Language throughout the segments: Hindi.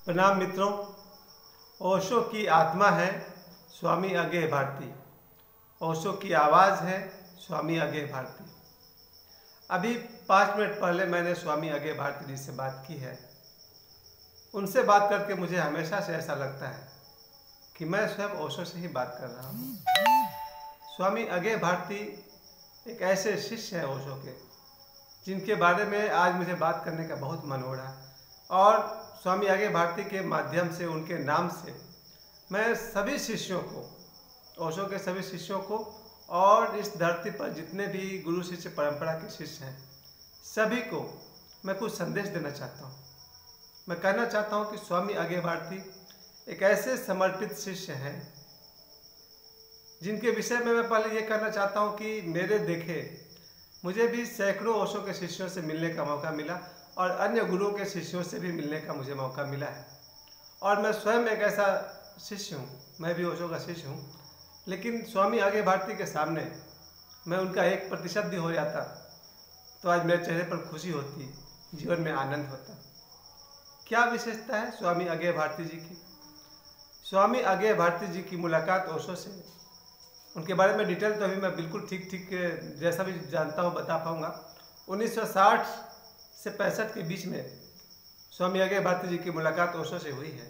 प्रणाम मित्रों। ओशो की आत्मा है स्वामी अज्ञेय भारती। ओशो की आवाज़ है स्वामी अज्ञेय भारती। अभी 5 मिनट पहले मैंने स्वामी अज्ञेय भारती जी से बात की है। उनसे बात करके मुझे हमेशा से ऐसा लगता है कि मैं स्वयं ओशो से ही बात कर रहा हूँ। स्वामी अज्ञेय भारती एक ऐसे शिष्य हैं ओशो के, जिनके बारे में आज मुझे बात करने का बहुत मन हो रहा है। और स्वामी अज्ञेय भारती के माध्यम से, उनके नाम से मैं सभी शिष्यों को, ओशो के सभी शिष्यों को और इस धरती पर जितने भी गुरु शिष्य परंपरा के शिष्य हैं, सभी को मैं कुछ संदेश देना चाहता हूँ। मैं कहना चाहता हूँ कि स्वामी अज्ञेय भारती एक ऐसे समर्पित शिष्य हैं जिनके विषय में मैं पहले ये कहना चाहता हूँ कि मेरे देखे मुझे भी सैकड़ों ओशो के शिष्यों से मिलने का मौका मिला और अन्य गुरुओं के शिष्यों से भी मिलने का मुझे मौका मिला है। और मैं स्वयं एक ऐसा शिष्य हूँ, मैं भी ओशो का शिष्य हूँ। लेकिन स्वामी अज्ञेय भारती के सामने मैं उनका 1% भी हो जाता तो आज मेरे चेहरे पर खुशी होती, जीवन में आनंद होता। क्या विशेषता है स्वामी अज्ञेय भारती जी की? स्वामी अज्ञेय भारती जी की मुलाकात ओशो से, उनके बारे में डिटेल तो अभी मैं बिल्कुल ठीक जैसा भी जानता हूँ बता पाऊँगा। 1960 से 65 के बीच में स्वामी अज्ञेय भारती जी की मुलाकात ओशो से हुई है।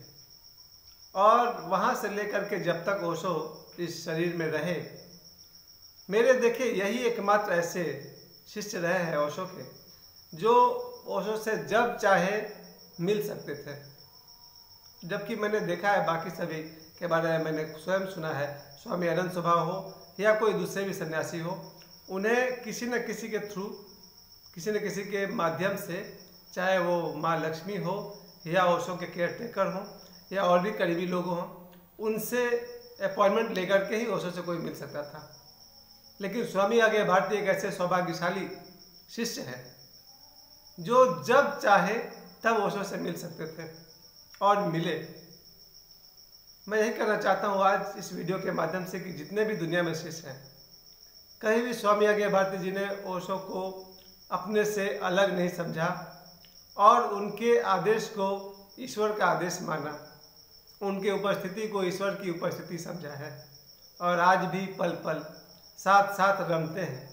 और वहाँ से लेकर के जब तक ओशो इस शरीर में रहे, मेरे देखे यही एकमात्र ऐसे शिष्य रहे हैं ओशो के, जो ओशो से जब चाहे मिल सकते थे। जबकि मैंने देखा है बाकी सभी के बारे में, मैंने स्वयं सुना है, स्वामी अनंत स्वभाव हो या कोई दूसरे भी सन्यासी हो, उन्हें किसी न किसी के थ्रू, किसी न किसी के माध्यम से, चाहे वो माँ लक्ष्मी हो या ओशो के केयर टेकर हों या और भी करीबी लोग हों, उनसे अपॉइंटमेंट लेकर के ही ओशो से कोई मिल सकता था। लेकिन स्वामी अज्ञेय भारती एक ऐसे सौभाग्यशाली शिष्य है जो जब चाहे तब ओशो से मिल सकते थे और मिले। मैं यही कहना चाहता हूँ आज इस वीडियो के माध्यम से कि जितने भी दुनिया में शिष्य हैं, कहीं भी स्वामी अज्ञेय भारती जी ने ओशो को अपने से अलग नहीं समझा और उनके आदेश को ईश्वर का आदेश माना, उनके उपस्थिति को ईश्वर की उपस्थिति समझा है। और आज भी पल पल साथ साथ रमते हैं।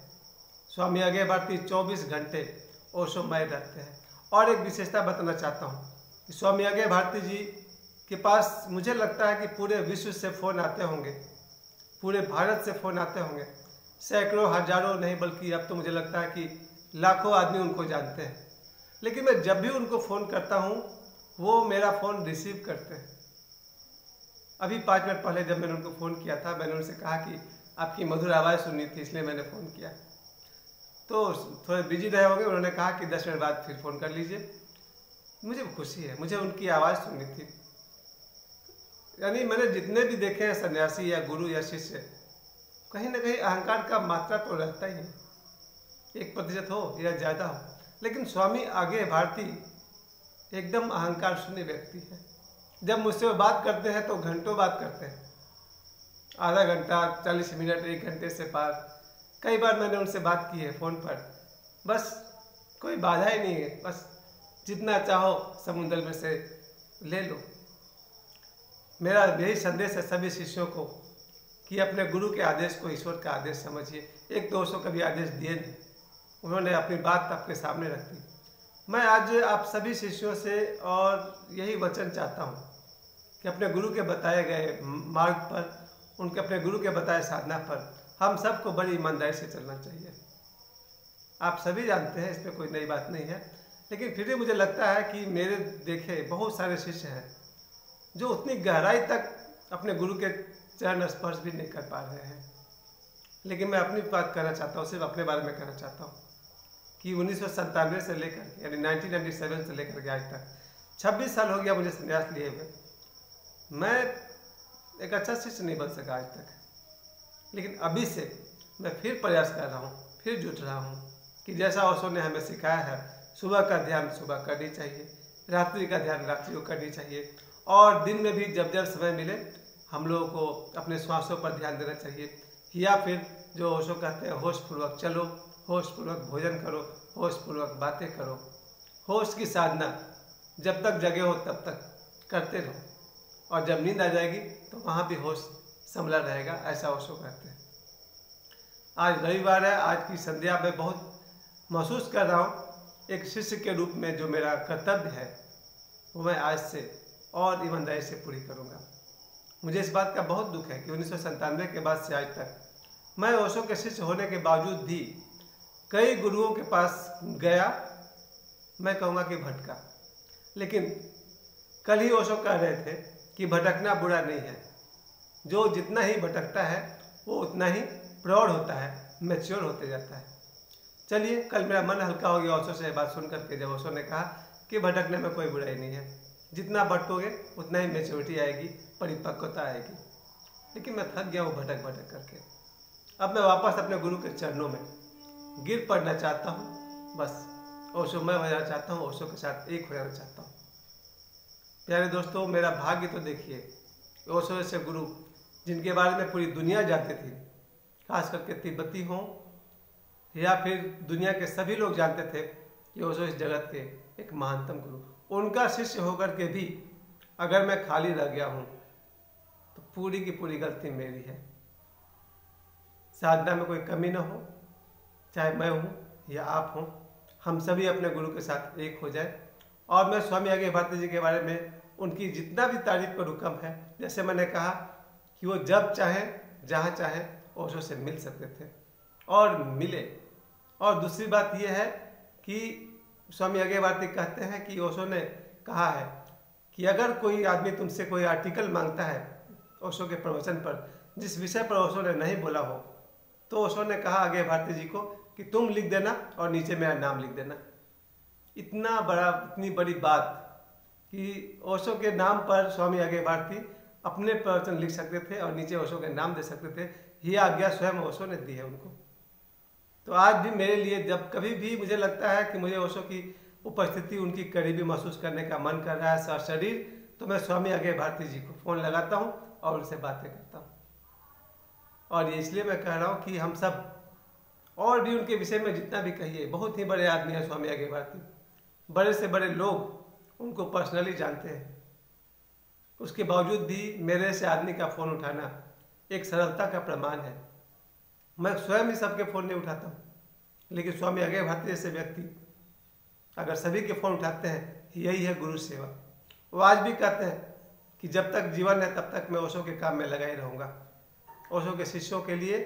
स्वामी अज्ञेय भारती 24 घंटे ओशोमय रहते हैं। और एक विशेषता बताना चाहता हूँ कि स्वामी अज्ञेय भारती जी के पास मुझे लगता है कि पूरे विश्व से फ़ोन आते होंगे, पूरे भारत से फ़ोन आते होंगे, सैकड़ों हजारों नहीं बल्कि अब तो मुझे लगता है कि लाखों आदमी उनको जानते हैं। लेकिन मैं जब भी उनको फ़ोन करता हूँ वो मेरा फ़ोन रिसीव करते हैं। अभी 5 मिनट पहले जब मैंने उनको फ़ोन किया था, मैंने उनसे कहा कि आपकी मधुर आवाज़ सुननी थी, इसलिए मैंने फ़ोन किया। तो थोड़े बिजी रहे होंगे, उन्होंने कहा कि 10 मिनट बाद फिर फ़ोन कर लीजिए। मुझे खुशी है, मुझे उनकी आवाज़ सुननी थी। यानी मैंने जितने भी देखे हैं सन्यासी या गुरु या शिष्य, कहीं ना कहीं अहंकार का मात्रा तो रहता ही है, 1% हो या ज़्यादा हो। लेकिन स्वामी अज्ञेय भारती एकदम अहंकार शून्य व्यक्ति है। जब मुझसे वो बात करते हैं तो घंटों बात करते हैं, आधा घंटा, 40 मिनट, 1 घंटे से पार। कई बार मैंने उनसे बात की है फ़ोन पर, बस कोई बाधा ही नहीं है, बस जितना चाहो समुद्र में से ले लो। मेरा यही संदेश है सभी शिष्यों को कि अपने गुरु के आदेश को ईश्वर का आदेश समझिए। एक तो ओशो कभी आदेश दिए नहीं, उन्होंने अपनी बात आपके सामने रख दी। मैं आज आप सभी शिष्यों से और यही वचन चाहता हूँ कि अपने गुरु के बताए गए मार्ग पर, उनके अपने गुरु के बताए साधना पर हम सबको बड़ी ईमानदारी से चलना चाहिए। आप सभी जानते हैं, इसमें कोई नई बात नहीं है। लेकिन फिर भी मुझे लगता है कि मेरे देखे बहुत सारे शिष्य हैं जो उतनी गहराई तक अपने गुरु के चरण स्पर्श भी नहीं कर पा रहे हैं। लेकिन मैं अपनी बात कहना चाहता हूँ, सिर्फ अपने बारे में कहना चाहता हूँ कि 1997 से लेकर, यानी 1997 से लेकर के आज तक 26 साल हो गया मुझे संन्यास लिए हुए। मैं एक अच्छा शिष्य नहीं बन सका आज तक। लेकिन अभी से मैं फिर प्रयास कर रहा हूँ, फिर जुट रहा हूँ कि जैसा ओशो ने हमें सिखाया है, सुबह का ध्यान सुबह करनी चाहिए, रात्रि का ध्यान रात्रि को करनी चाहिए, और दिन में भी जब जब समय मिले हम लोगों को अपने श्वासों पर ध्यान देना चाहिए। या फिर जो ओशो कहते हैं, होशपूर्वक चलो, होशपूर्वक भोजन करो, होशपूर्वक बातें करो। होश की साधना जब तक जगे हो तब तक करते रहो और जब नींद आ जाएगी तो वहाँ भी होश संभला रहेगा, ऐसा ओशो कहते हैं। आज रविवार है, आज की संध्या में बहुत महसूस कर रहा हूँ एक शिष्य के रूप में जो मेरा कर्तव्य है वो मैं आज से और ईमानदारी से पूरी करूँगा। मुझे इस बात का बहुत दुख है कि 1997 के बाद से आज तक मैं ओशो के शिष्य होने के बावजूद भी कई गुरुओं के पास गया, मैं कहूँगा कि भटका। लेकिन कल ही ओशो कह रहे थे कि भटकना बुरा नहीं है, जो जितना ही भटकता है वो उतना ही प्रौढ़ होता है, मैच्योर होते जाता है। चलिए, कल मेरा मन हल्का हो गया ओशो से ये बात सुन करके, जब ओशो ने कहा कि भटकने में कोई बुराई नहीं है, जितना भटकोगे उतना ही मैच्योरिटी आएगी, परिपक्वता आएगी। लेकिन मैं थक गया हूँ भटक भटक करके। अब मैं वापस अपने गुरु के चरणों में गिर पड़ना चाहता हूँ, बस ओशो मैं हो जाना चाहता हूँ, ओशो के साथ एक हो जाना चाहता हूँ। प्यारे दोस्तों, मेरा भाग्य तो देखिए, ओशो जैसे गुरु जिनके बारे में पूरी दुनिया जानती थी, खास करके तिब्बती हों या फिर दुनिया के सभी लोग जानते थे कि ओशो इस जगत के एक महानतम गुरु, उनका शिष्य होकर के भी अगर मैं खाली रह गया हूँ तो पूरी की पूरी गलती मेरी है। साधना में कोई कमी न हो, चाहे मैं हूँ या आप हों, हम सभी अपने गुरु के साथ एक हो जाए। और मैं स्वामी आगे भारती जी के बारे में उनकी जितना भी तारीफ करूँ कम है। जैसे मैंने कहा कि वो जब चाहे जहाँ चाहे ओशो से मिल सकते थे और मिले। और दूसरी बात यह है कि स्वामी आगे भारती कहते हैं कि ओशो ने कहा है कि अगर कोई आदमी तुमसे कोई आर्टिकल मांगता है ओशो के प्रवचन पर, जिस विषय पर ओशो ने नहीं बोला हो, तो ओशो ने कहा आगे भारती जी को कि तुम लिख देना और नीचे मेरा नाम लिख देना। इतनी बड़ी बात कि ओशो के नाम पर स्वामी आगे भारती अपने प्रवचन लिख सकते थे और नीचे ओशो के नाम दे सकते थे। यह आज्ञा स्वयं ओशो ने दी है उनको। तो आज भी मेरे लिए जब कभी भी मुझे लगता है कि मुझे ओशो की उपस्थिति, उनकी करीबी महसूस करने का मन कर रहा है शरीर, तो मैं स्वामी आगे भारती जी को फ़ोन लगाता हूँ और उनसे बातें करता हूँ। और ये इसलिए मैं कह रहा हूँ कि हम सब और भी उनके विषय में जितना भी कहिए, बहुत ही बड़े आदमी हैं स्वामी आगे भारती। बड़े से बड़े लोग उनको पर्सनली जानते हैं। उसके बावजूद भी मेरे से आदमी का फ़ोन उठाना एक सरलता का प्रमाण है। मैं स्वयं ही सबके फ़ोन नहीं उठाता हूँ, लेकिन स्वामी आगे भारती जैसे व्यक्ति अगर सभी के फ़ोन उठाते हैं, यही है गुरु सेवा। वो आज भी कहते हैं कि जब तक जीवन है तब तक मैं ओशो के काम में लगा ही रहूँगा। ओशो के शिष्यों के लिए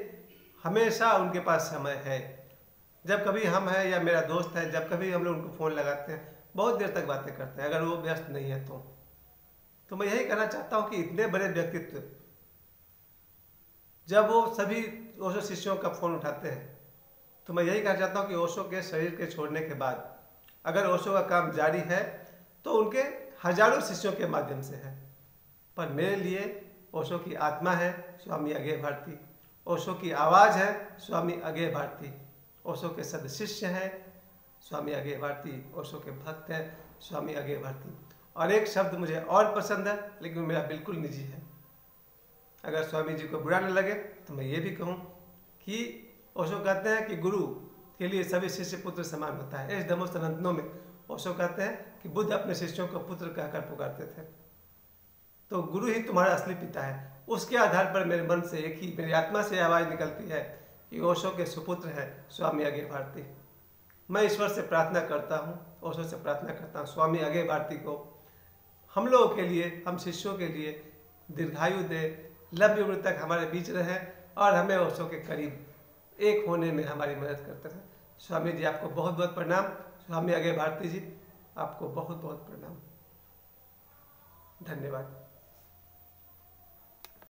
हमेशा उनके पास समय है। जब कभी हम हैं या मेरा दोस्त है, जब कभी हम लोग उनको फ़ोन लगाते हैं, बहुत देर तक बातें करते हैं, अगर वो व्यस्त नहीं है तो मैं यही कहना चाहता हूँ कि इतने बड़े व्यक्तित्व जब वो सभी ओशो शिष्यों का फ़ोन उठाते हैं, तो मैं यही कहना चाहता हूँ कि ओशो के शरीर के छोड़ने के बाद अगर ओशो का काम जारी है तो उनके हजारों शिष्यों के माध्यम से है। पर मेरे लिए ओशो की आत्मा है स्वामी आगे भारती, ओशो की आवाज़ है स्वामी आगे भारती, ओशो के सदशिष्य हैं स्वामी आगे भारती, ओशो के भक्त हैं स्वामी आगे भारती। और एक शब्द मुझे और पसंद है, लेकिन मेरा बिल्कुल निजी है। अगर स्वामी जी को बुरा न लगे तो मैं ये भी कहूँ कि ओशो कहते हैं कि गुरु के लिए सभी शिष्य पुत्र समान होता है। इस धम्मो सनातनों में ओशो कहते हैं कि बुद्ध अपने शिष्यों को पुत्र कहकर पुकारते थे। तो गुरु ही तुम्हारा असली पिता है। उसके आधार पर मेरे मन से एक ही, मेरी आत्मा से आवाज़ निकलती है कि ओशो के सुपुत्र हैं स्वामी आगे भारती। मैं ईश्वर से प्रार्थना करता हूँ, ओशो से प्रार्थना करता हूँ, स्वामी आगे भारती को हम लोगों के लिए, हम शिष्यों के लिए दीर्घायु दे, लंबी उम्र तक हमारे बीच रहे और हमें ओशो के करीब एक होने में हमारी मदद करते रहे। स्वामी जी आपको बहुत बहुत प्रणाम। स्वामी आगे भारती जी आपको बहुत बहुत प्रणाम। धन्यवाद।